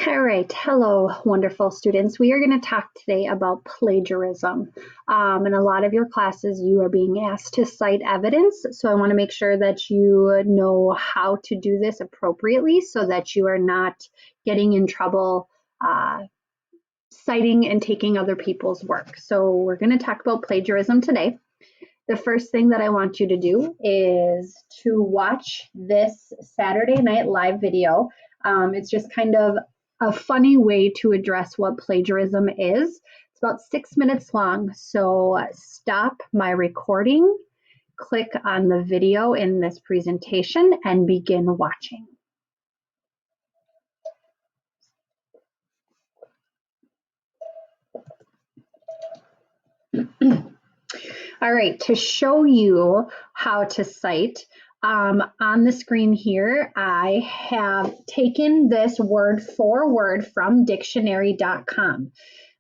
All right, hello, wonderful students. We are going to talk today about plagiarism. In a lot of your classes, you are being asked to cite evidence, so I want to make sure that you know how to do this appropriately so that you are not getting in trouble citing and taking other people's work. So we're going to talk about plagiarism today. The first thing that I want you to do is to watch this Saturday Night Live video. It's just kind of a funny way to address what plagiarism is. It's about 6 minutes long, so stop my recording, click on the video in this presentation, and begin watching. All right, to show you how to cite, on the screen here, I have taken this word for word from dictionary.com.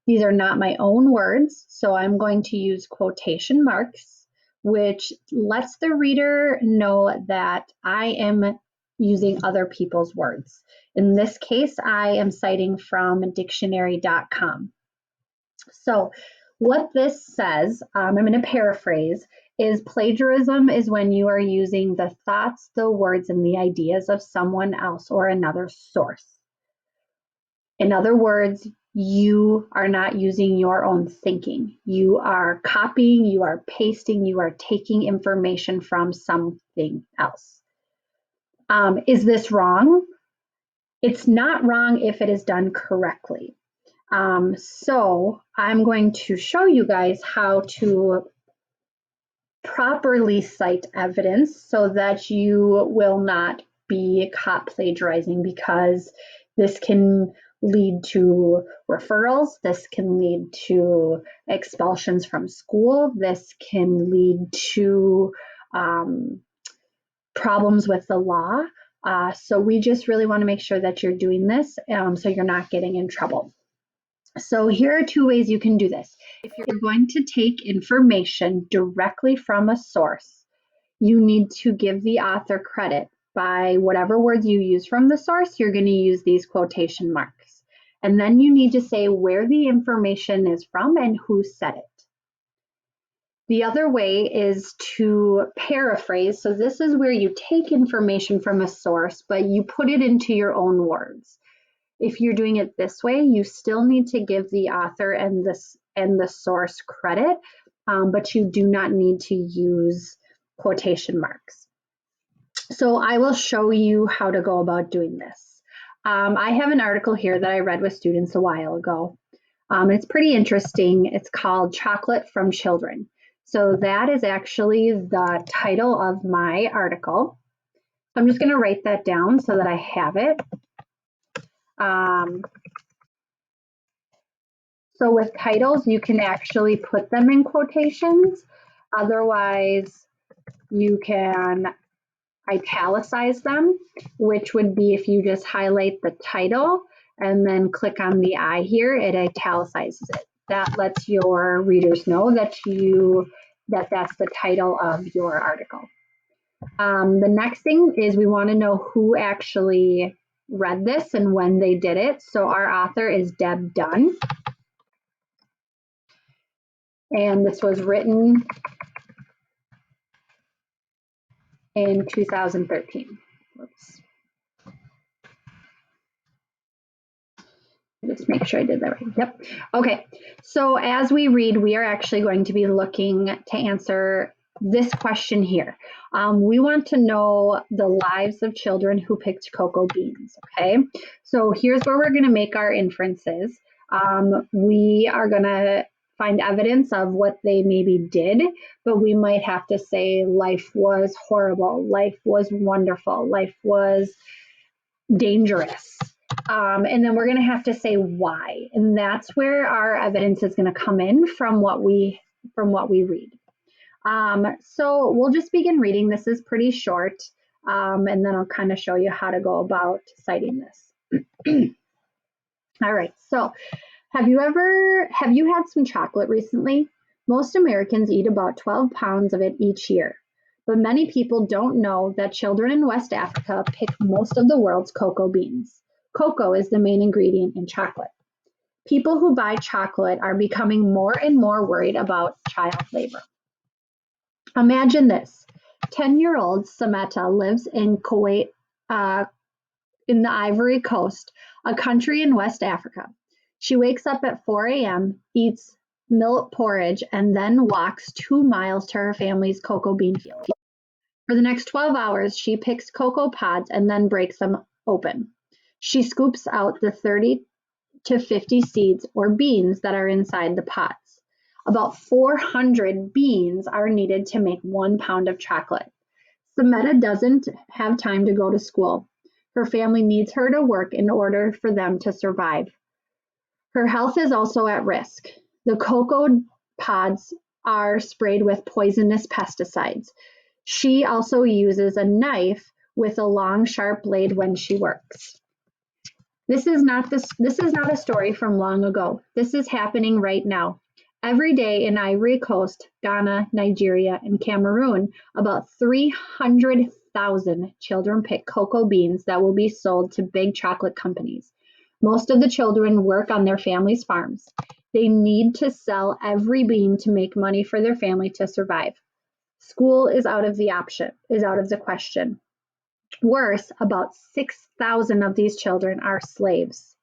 These are not my own words, so I'm going to use quotation marks, which lets the reader know that I am using other people's words. In this case, I am citing from dictionary.com. So what this says, I'm going to paraphrase, is plagiarism is when you are using the thoughts, the words, and the ideas of someone else or another source. In other words, you are not using your own thinking. You are copying, you are pasting, you are taking information from something else. Is this wrong? It's not wrong if it is done correctly. So I'm going to show you guys how to properly cite evidence so that you will not be caught plagiarizing, because this can lead to referrals, this can lead to expulsions from school, this can lead to problems with the law. So we just really want to make sure that you're doing this so you're not getting in trouble. So here are two ways you can do this. If you're going to take information directly from a source, you need to give the author credit by whatever words you use from the source. You're going to use these quotation marks. And then you need to say where the information is from and who said it. The other way is to paraphrase. So this is where you take information from a source, but you put it into your own words. If you're doing it this way, you still need to give the author and the source credit, but you do not need to use quotation marks. So I will show you how to go about doing this. I have an article here that I read with students a while ago. It's pretty interesting. It's called Chocolate from Children. So that is actually the title of my article. I'm just going to write that down so that I have it. So with titles, you can actually put them in quotations. Otherwise, you can italicize them, which would be if you just highlight the title and then click on the I here, it italicizes it. That lets your readers know that that's the title of your article. The next thing is we want to know who actually read this and when they did it. So our author is Deb Dunn. And this was written in 2013. Whoops. Just make sure I did that right. Yep. Okay. So as we read, we are actually going to be looking to answer this question here. We want to know the lives of children who picked cocoa beans. Okay. So here's where we're going to make our inferences. We are going to find evidence of what they maybe did, but we might have to say life was horrible, life was wonderful, life was dangerous. And then we're going to have to say why. And that's where our evidence is going to come in from what we read. So we'll just begin reading. This is pretty short. And then I'll kind of show you how to go about citing this. All right. So have you had some chocolate recently? Most Americans eat about 12 pounds of it each year. But many people don't know that children in West Africa pick most of the world's cocoa beans. Cocoa is the main ingredient in chocolate. People who buy chocolate are becoming more and more worried about child labor. Imagine this. 10-year-old Sameta lives in Kuwait, in the Ivory Coast, a country in West Africa. She wakes up at 4 a.m., eats millet porridge, and then walks 2 miles to her family's cocoa bean field. For the next 12 hours, she picks cocoa pods and then breaks them open. She scoops out the 30 to 50 seeds or beans that are inside the pods. About 400 beans are needed to make 1 pound of chocolate. Sameta doesn't have time to go to school. Her family needs her to work in order for them to survive. Her health is also at risk. The cocoa pods are sprayed with poisonous pesticides. She also uses a knife with a long, sharp blade when she works. This is not a story from long ago. This is happening right now. Every day in Ivory Coast, Ghana, Nigeria, and Cameroon, about 300,000 children pick cocoa beans that will be sold to big chocolate companies. Most of the children work on their families' farms. They need to sell every bean to make money for their family to survive. School is out of the question. Worse, about 6,000 of these children are slaves.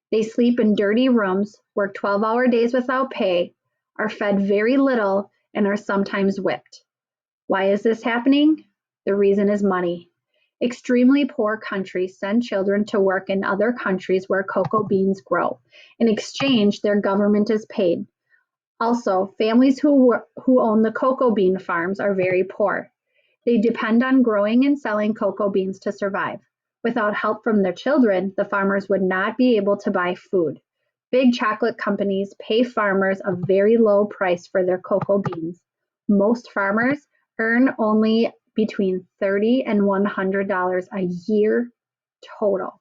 They sleep in dirty rooms, work 12-hour days without pay, are fed very little, and are sometimes whipped. Why is this happening? The reason is money. Extremely poor countries send children to work in other countries where cocoa beans grow. In exchange, their government is paid. Also, families who own the cocoa bean farms are very poor. They depend on growing and selling cocoa beans to survive. Without help from their children, the farmers would not be able to buy food. Big chocolate companies pay farmers a very low price for their cocoa beans. Most farmers earn only between $30 and $100 a year total.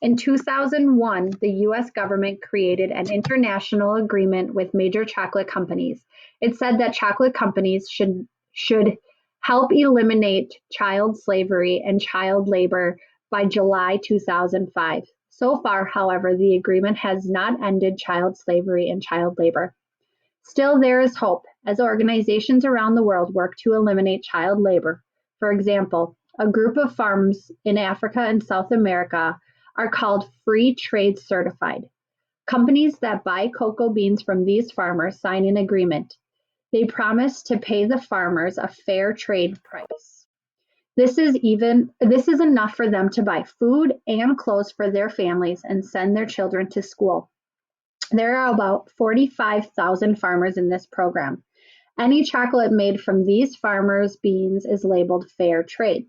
In 2001, the US government created an international agreement with major chocolate companies. It said that chocolate companies should help eliminate child slavery and child labor by July 2005. So far, however, the agreement has not ended child slavery and child labor. Still, there is hope as organizations around the world work to eliminate child labor. For example, a group of farms in Africa and South America are called Free Trade Certified. Companies that buy cocoa beans from these farmers sign an agreement. They promise to pay the farmers a fair trade price. This is enough for them to buy food and clothes for their families and send their children to school. There are about 45,000 farmers in this program. Any chocolate made from these farmers' beans is labeled fair trade.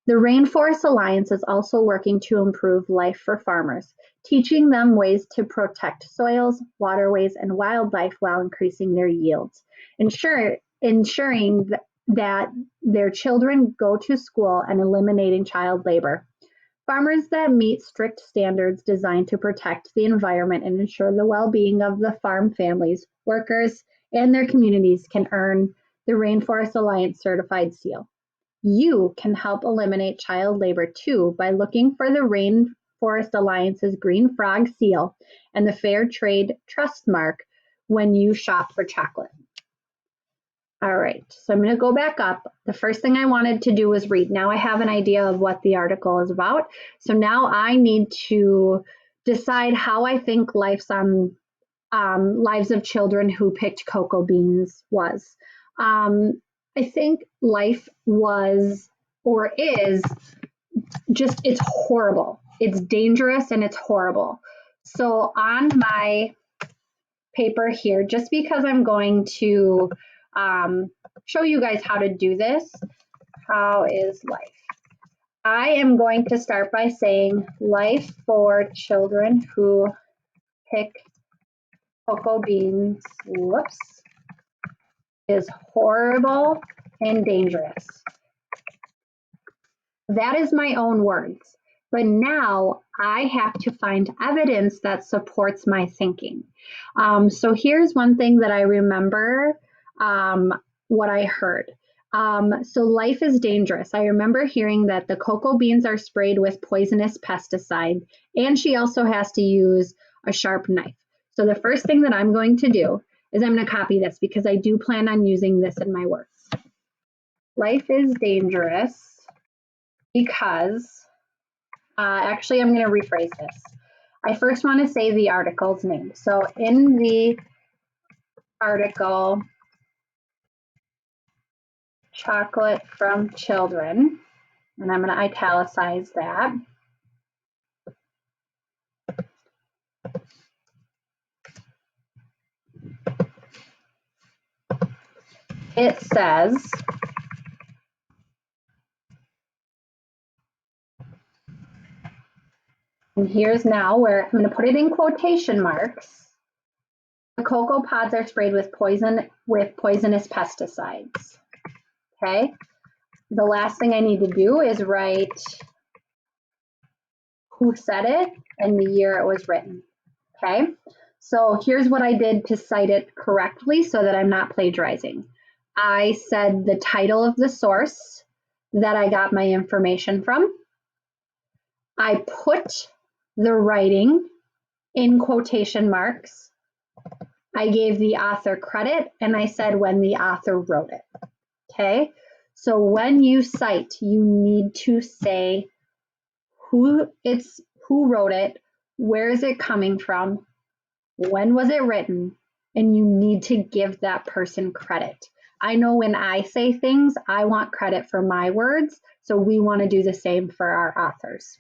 The Rainforest Alliance is also working to improve life for farmers, teaching them ways to protect soils, waterways, and wildlife while increasing their yields, ensuring that their children go to school and eliminating child labor. Farmers that meet strict standards designed to protect the environment and ensure the well-being of the farm families, workers, and their communities can earn the Rainforest Alliance certified seal. You can help eliminate child labor too by looking for the Rainforest Alliance's Green Frog seal and the Fair Trade Trust mark when you shop for chocolate. All right, so I'm going to go back up. The first thing I wanted to do was read. Now I have an idea of what the article is about. So now I need to decide how I think lives of children who picked cocoa beans was. I think life was or is just, it's horrible. It's dangerous and it's horrible. So on my paper here, just because I'm going to show you guys how to do this, how is life? I am going to start by saying life for children who pick cocoa beans, is horrible and dangerous. That is my own words. But now I have to find evidence that supports my thinking. So here's one thing that I remember what I heard. So life is dangerous. I remember hearing that the cocoa beans are sprayed with poisonous pesticide, and she also has to use a sharp knife. So the first thing that I'm going to do is I'm going to copy this because I do plan on using this in my works. Life is dangerous because, actually I'm going to rephrase this. I first want to say the article's name. So in the article, chocolate from children, and I'm going to italicize that. It says, and here's now where I'm going to put it in quotation marks. The cocoa pods are sprayed with poisonous pesticides. Okay. The last thing I need to do is write who said it and the year it was written. Okay. So here's what I did to cite it correctly so that I'm not plagiarizing. I said the title of the source that I got my information from. I put the writing in quotation marks. I gave the author credit and I said when the author wrote it. Okay. So when you cite, you need to say who wrote it, where is it coming from, when was it written, and you need to give that person credit. I know when I say things, I want credit for my words, so we want to do the same for our authors.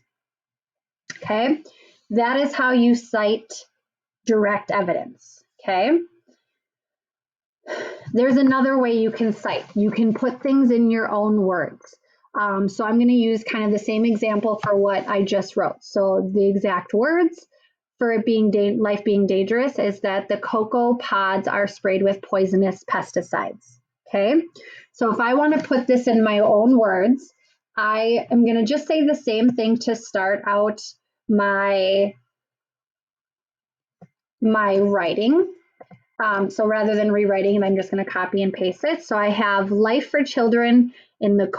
Okay, that is how you cite direct evidence. Okay, there's another way you can cite. You can put things in your own words. So I'm going to use kind of the same example for what I just wrote. So the exact words for it being life being dangerous is that the cocoa pods are sprayed with poisonous pesticides. Okay, so if I want to put this in my own words, I am going to just say the same thing to start out my writing. So rather than rewriting it, I'm just going to copy and paste it. So I have life for children in the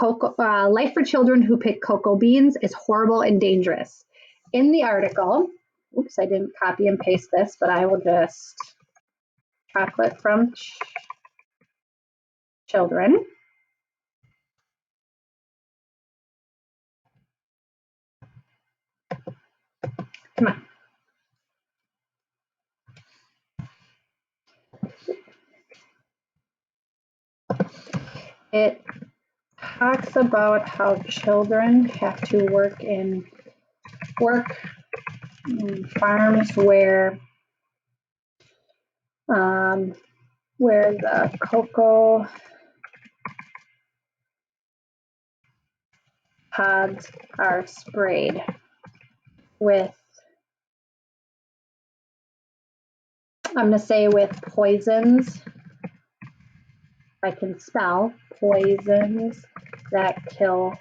life for children who pick cocoa beans is horrible and dangerous. In the article, oops, I didn't copy and paste this, but I will just chocolate from children. Come on. It talks about how children have to work in farms where the cocoa pods are sprayed with, I'm going to say with poisons, I can spell poisons that kill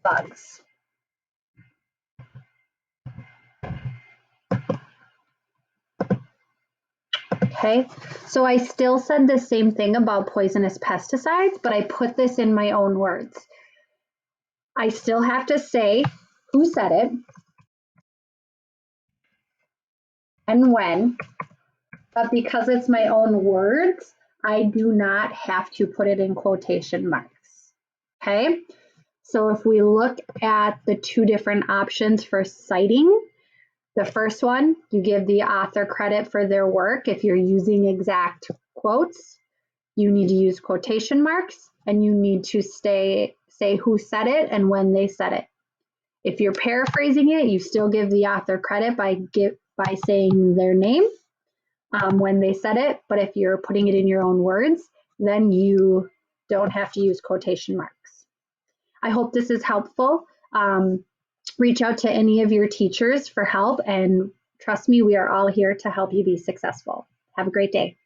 bugs. Okay, so I still said the same thing about poisonous pesticides, but I put this in my own words. I still have to say who said it and when, but because it's my own words, I do not have to put it in quotation marks. Okay, so if we look at the two different options for citing, the first one, you give the author credit for their work. If you're using exact quotes, you need to use quotation marks and you need to say who said it and when they said it. If you're paraphrasing it, you still give the author credit by saying their name when they said it. But if you're putting it in your own words, then you don't have to use quotation marks. I hope this is helpful. Reach out to any of your teachers for help, and trust me, we are all here to help you be successful. Have a great day.